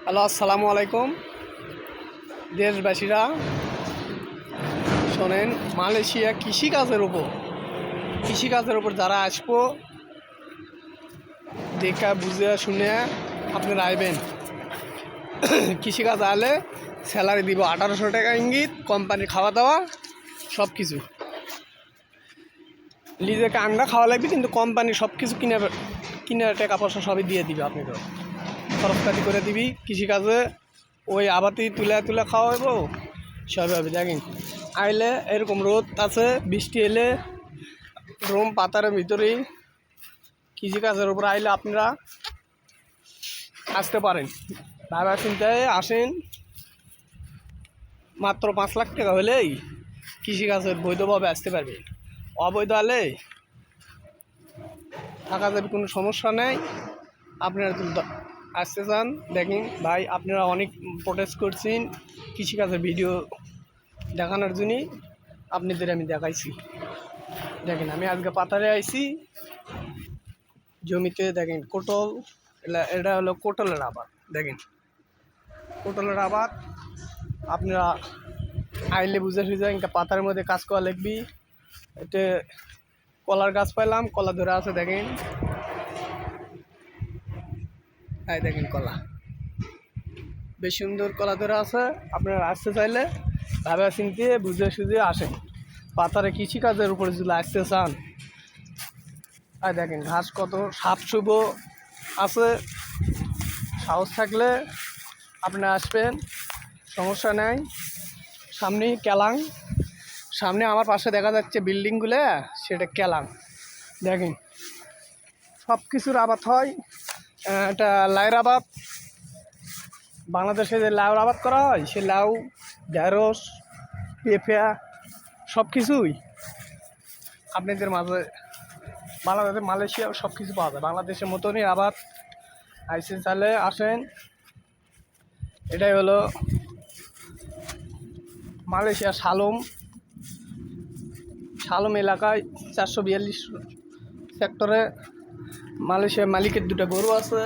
Hello, আসসালামু আলাইকুম দেশবাসীরা। শোনেন, মালয়েশিয়া কৃষিকাজের উপর যারা আসবো দেখা বুঝে শুনে আপনারা আইবেন। কৃষিকাজ আলে স্যালারি দিব 1800 টাকা ইঙ্গিত, কোম্পানির খাওয়া দাওয়া সব কিছু। নিজেকে আন্ডা খাওয়া লাগবে, কিন্তু কোম্পানি সব কিছু কিনার টাকা পয়সা সবই দিয়ে দিবে। আপনাকে খরচপাতি করে দিবি। কৃষিকাজে ওই আবাতি তুলে খাওয়াবো সবই হবে। দেখেন, আইলে এরকম রোদ আছে, বৃষ্টি এলে রুম পাতারের ভিতরেই কৃষিকাজের উপর আইলে আপনারা আসতে পারেন। ভাবা চিন্তায় আসেন। মাত্র 5 লাখ টাকা হলেই কৃষিকাজের বৈধভাবে আসতে পারবে। অবৈধ হলে থাকা যাবে, কোনো সমস্যা নেই। আপনারা আসতে চান, দেখেন ভাই, আপনারা অনেক প্রোটেস্ট করছেন কৃষিকাজের ভিডিও দেখানোর জন্যই আপনাদের আমি দেখাইছি। দেখেন, আমি আজকে পাতারে আইছি জমিতে। দেখেন কোটল, এটা হলো কোটলের আবাদ। দেখেন কোটলের আবাদ আপনারা আইলে বুঝে সুঝে ইনকা পাতার মধ্যে কাজ করা লাগবি। এতে কলার গাছ পাইলাম, কলা ধরে আছে। দেখেন দেখেন কলা, বেশ সুন্দর কলা ধরে আছে। আপনারা আসতে চাইলে ভাবে চিনতে বুঝে সুঝে আসেন। পাতারে কৃষিকাজের উপরে যদি আসতে চান, দেখেন ঘাস কত সাপ শুভ আছে। সাহস থাকলে আপনারা আসবেন, সমস্যা নেই। সামনেই কেলাং, সামনে আমার পাশে দেখা যাচ্ছে বিল্ডিংগুলো, সেটা কেলাং। দেখেন সব কিছুর আবাদ হয়। এটা লাউয়ের আবাদ। বাংলাদেশে যে লাউর আবাদ করা হয়, সে লাউ, ঢেঁড়স, পেঁপে সব কিছুই আপনাদের মাঝে বাংলাদেশে, মালয়েশিয়া সব কিছু পাওয়া যায়। বাংলাদেশের মতনই আবাদ। আইসে চালে আসেন। এটাই হলো মালয়েশিয়া সালম এলাকায় 442 সেক্টরে মালয়েশিয়ার মালিকের 2টা গরু আছে।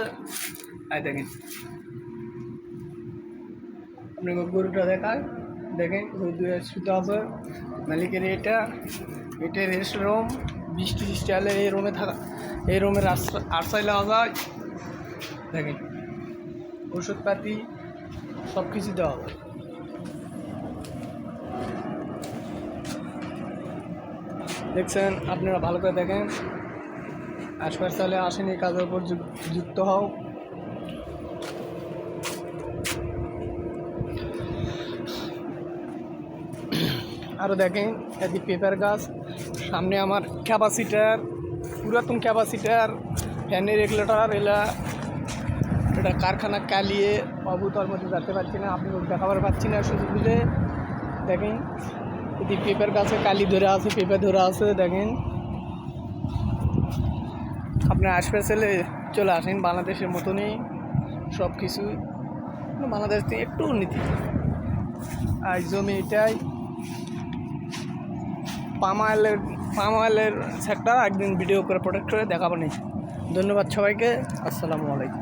দেখেন, আপনি গরুটা দেখায়। দেখেন গরু 2 সুতো আছে মালিকের। এটা রেস্ট রুম। বৃষ্টি হলে এই রুমে থাকা, এই রুমের আশ্রয় নেওয়া যায়। দেখেন ওষুধপাতি সব কিছু দেওয়া হবে। দেখছেন, আপনারা ভালো করে দেখেন। আশপাশ চালে আসেন, এই কাজের উপর যুক্ত হও। আরও দেখেন এদিকে পেপার গাছ। সামনে আমার ক্যাপাসিটার, পুরাতন ক্যাপাসিটার, ফ্যানের রেগুলেটর। এটা কারখানা কালিয়ে অবুতার মধ্যে যেতে পারছি না, আপনি দেখাবার পাচ্ছি না সুযোগ বুঝে। দেখেন এদিকে পেপার গাছে কালি ধরে আছে, পেপার ধরে আছে। দেখেন আপনার আশপাশ চলে আসেন। বাংলাদেশের মতনই সব কিছু, বাংলাদেশ থেকে একটু উন্নতি। আর জমি এটাই পাম অয়েলের সেক্টর। একদিন ভিডিও করে প্রোটেক্ট করে দেখাবো নি। ধন্যবাদ সবাইকে। আসসালামু আলাইকুম।